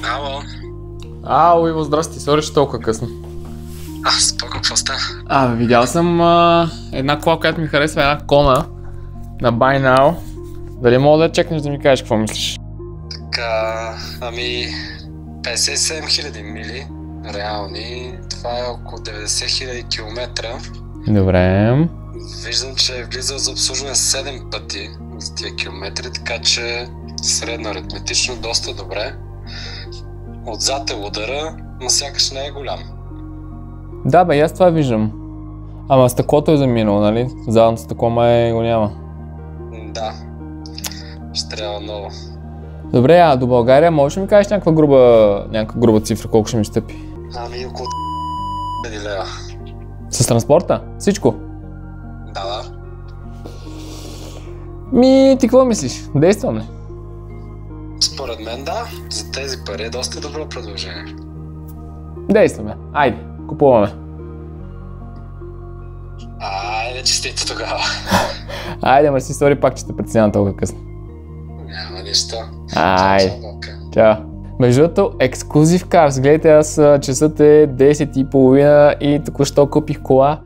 Ало. Ало, Иво, здрасти, сори, че толкова късно. Споко, какво става? Видял съм една кола, която ми харесва, една Кона на Buy Now. Дали мога да чекнеш да ми кажеш какво мислиш? Така, 57 000 мили реални, това е около 90 000 километра. Добре. Виждам, че е влизал за обслужване 7 пъти за тия километри, така че средно аритметично доста добре. Отзад е удара, но сякаш не е голям. Да бе, аз това виждам. Ама стъклото е заминало, нали? Задното стъкло май го няма. Да, ще трябва ново. Добре, до България можеш ли ми кажеш някаква груба цифра, колко ще ми стъпи? Около 000 лева. С транспорта? Всичко? Да. Ти какво мислиш? Действам ли? Според мен да, за тези пари е доста добро предложение. Действаме. Айде, купуваме. Айде, честито тогава. Айде, мерси, сори пак, че те притеснявам толкова късно. Няма нищо. Айде. Чао. Между другото, Exclusive Cars. Гледайте, часът е 10:30 и току-що купих кола